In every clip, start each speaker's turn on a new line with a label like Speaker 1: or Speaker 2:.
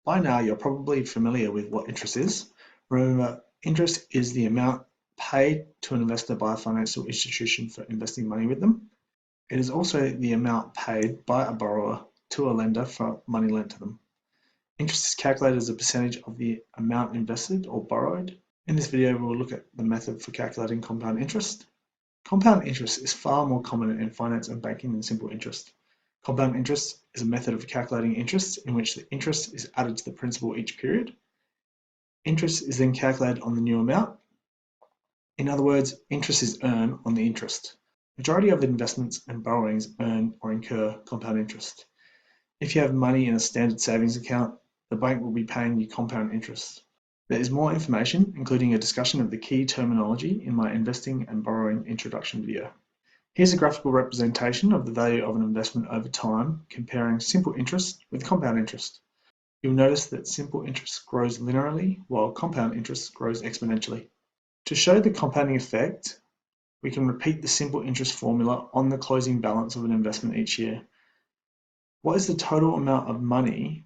Speaker 1: By now, you're probably familiar with what interest is. Remember, interest is the amount paid to an investor by a financial institution for investing money with them. It is also the amount paid by a borrower to a lender for money lent to them. Interest is calculated as a percentage of the amount invested or borrowed. In this video, we will look at the method for calculating compound interest. Compound interest is far more common in finance and banking than simple interest. Compound interest is a method of calculating interest in which the interest is added to the principal each period. Interest is then calculated on the new amount. In other words, interest is earned on the interest. Majority of investments and borrowings earn or incur compound interest. If you have money in a standard savings account, the bank will be paying you compound interest. There is more information, including a discussion of the key terminology, in my investing and borrowing introduction video. Here's a graphical representation of the value of an investment over time, comparing simple interest with compound interest. You'll notice that simple interest grows linearly, while compound interest grows exponentially. To show the compounding effect, we can repeat the simple interest formula on the closing balance of an investment each year. What is the total amount of money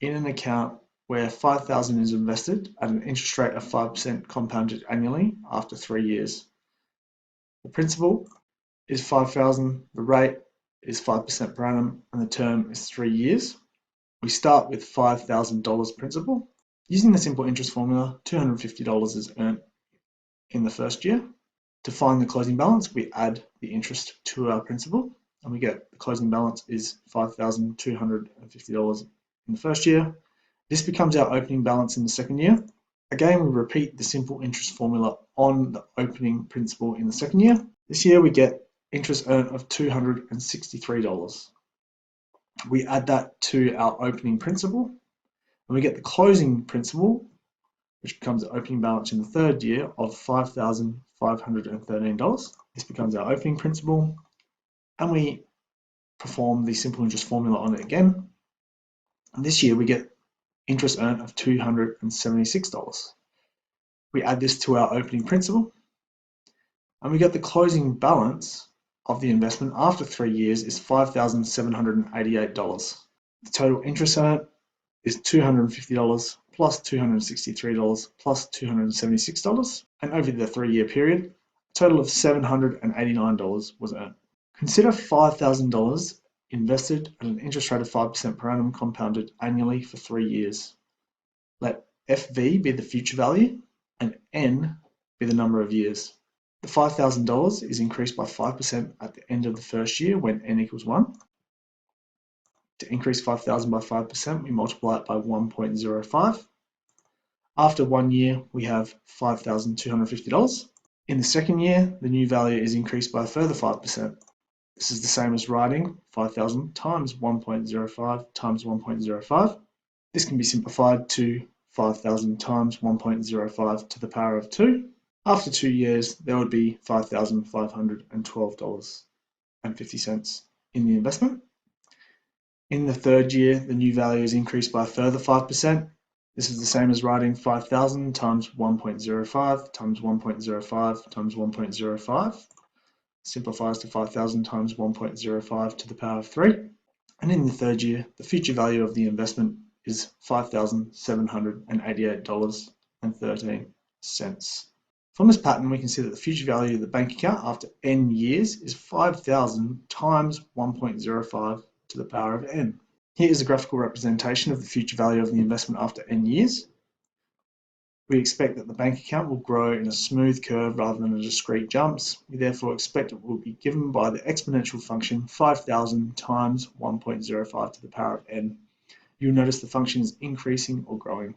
Speaker 1: in an account where $5,000 is invested at an interest rate of 5% compounded annually after 3 years? The principal is $5,000, the rate is 5% per annum, and the term is 3 years. We start with $5,000 principal. Using the simple interest formula, $250 is earned in the first year. To find the closing balance, we add the interest to our principal, and we get the closing balance is $5,250 in the first year. This becomes our opening balance in the second year. Again, we repeat the simple interest formula on the opening principal in the second year. This year we get interest earned of $263. We add that to our opening principal, and we get the closing principal, which becomes the opening balance in the third year, of $5,513. This becomes our opening principal, and we perform the simple interest formula on it again. And this year we get interest earned of $276. We add this to our opening principal, and we get the closing balance of the investment after 3 years is $5,788. The total interest earned is $250 plus $263 plus $276, and over the 3-year period, a total of $789 was earned. Consider $5,000 invested at an interest rate of 5% per annum compounded annually for 3 years. Let FV be the future value and N be the number of years. The $5,000 is increased by 5% at the end of the first year when N equals 1. To increase 5,000 by 5%, we multiply it by 1.05. After 1 year, we have $5,250. In the second year, the new value is increased by a further 5%. This is the same as writing 5,000 times 1.05 times 1.05. This can be simplified to 5,000 times 1.05 to the power of 2. After 2 years, there would be $5,512.50 in the investment. In the third year, the new value is increased by a further 5%. This is the same as writing 5,000 times 1.05 times 1.05 times 1.05. Simplifies to 5,000 times 1.05 to the power of 3. And in the third year, the future value of the investment is $5,788.13. From this pattern, we can see that the future value of the bank account after N years is 5,000 times 1.05 to the power of N. Here is a graphical representation of the future value of the investment after N years. We expect that the bank account will grow in a smooth curve rather than a discrete jumps. We therefore expect it will be given by the exponential function 5,000 times 1.05 to the power of N. You'll notice the function is increasing or growing.